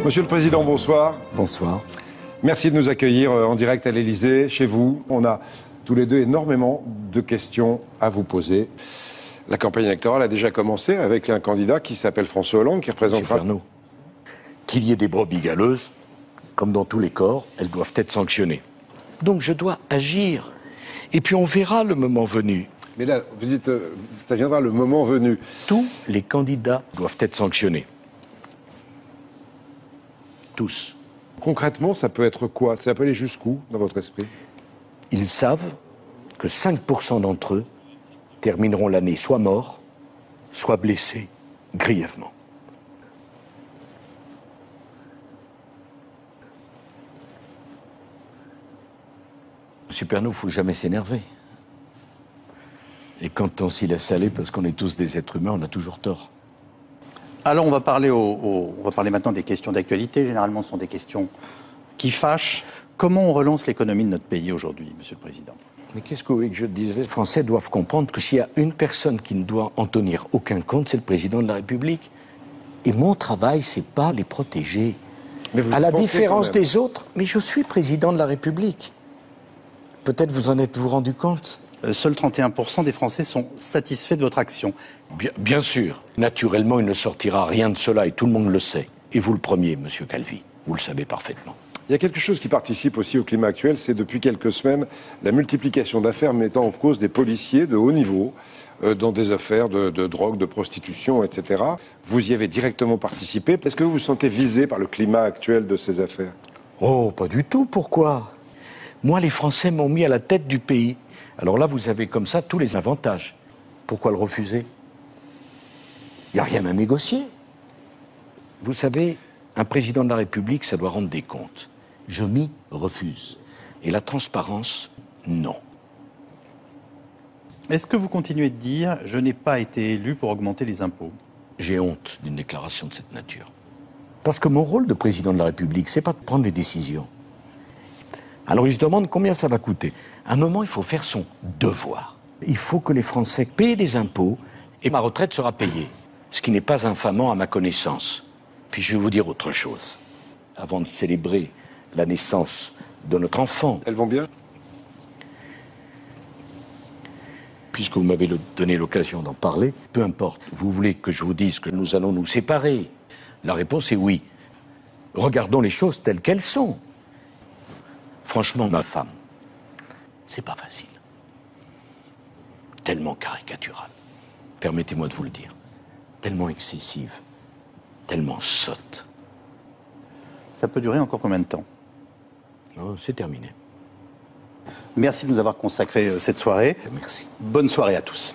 Monsieur le Président, bonsoir. Bonsoir. Merci de nous accueillir en direct à l'Élysée, chez vous. On a tous les deux énormément de questions à vous poser. La campagne électorale a déjà commencé avec un candidat qui s'appelle François Hollande, qui représentera... Pernaut. Qu'il y ait des brebis galeuses, comme dans tous les corps, elles doivent être sanctionnées. Donc je dois agir. Et puis on verra le moment venu. Mais là, vous dites, ça viendra le moment venu. Tous les candidats doivent être sanctionnés. Tous. Concrètement, ça peut être quoi? Ça peut aller jusqu'où, dans votre esprit? Ils savent que 5% d'entre eux termineront l'année soit morts, soit blessés grièvement. Monsieur Pernaut, il ne faut jamais s'énerver. Et quand on s'y laisse aller, parce qu'on est tous des êtres humains, on a toujours tort. Alors on va parler maintenant des questions d'actualité. Généralement, ce sont des questions qui fâchent. Comment on relance l'économie de notre pays aujourd'hui, Monsieur le Président? Mais qu'est-ce que vous voulez que je dise? Les Français doivent comprendre que s'il y a une personne qui ne doit en tenir aucun compte, c'est le Président de la République. Et mon travail, c'est pas les protéger. À la différence des autres, mais je suis Président de la République. Peut-être vous en êtes-vous rendu compte? Seuls 31% des Français sont satisfaits de votre action. Bien sûr. Naturellement, il ne sortira rien de cela et tout le monde le sait. Et vous le premier, Monsieur Calvi. Vous le savez parfaitement. Il y a quelque chose qui participe aussi au climat actuel, c'est depuis quelques semaines la multiplication d'affaires mettant en cause des policiers de haut niveau dans des affaires de drogue, de prostitution, etc. Vous y avez directement participé. Est-ce que vous vous sentez visé par le climat actuel de ces affaires? Oh, pas du tout. Pourquoi? Moi, les Français m'ont mis à la tête du pays. Alors là, vous avez comme ça tous les avantages. Pourquoi le refuser? Il n'y a rien à négocier. Vous savez, un président de la République, ça doit rendre des comptes. Je m'y refuse. Et la transparence, non. Est-ce que vous continuez de dire « je n'ai pas été élu pour augmenter les impôts » ? J'ai honte d'une déclaration de cette nature. Parce que mon rôle de président de la République, c'est pas de prendre les décisions. Alors il se demande combien ça va coûter. À un moment, il faut faire son devoir. Il faut que les Français paient des impôts et ma retraite sera payée. Ce qui n'est pas infamant à ma connaissance. Puis je vais vous dire autre chose. Avant de célébrer la naissance de notre enfant... Elles vont bien? Puisque vous m'avez donné l'occasion d'en parler, peu importe. Vous voulez que je vous dise que nous allons nous séparer? La réponse est oui. Regardons les choses telles qu'elles sont. Franchement, ma femme, c'est pas facile. Tellement caricatural. Permettez-moi de vous le dire. Tellement excessive. Tellement sotte. Ça peut durer encore combien de temps? Oh, c'est terminé. Merci de nous avoir consacré cette soirée. Merci. Bonne soirée à tous.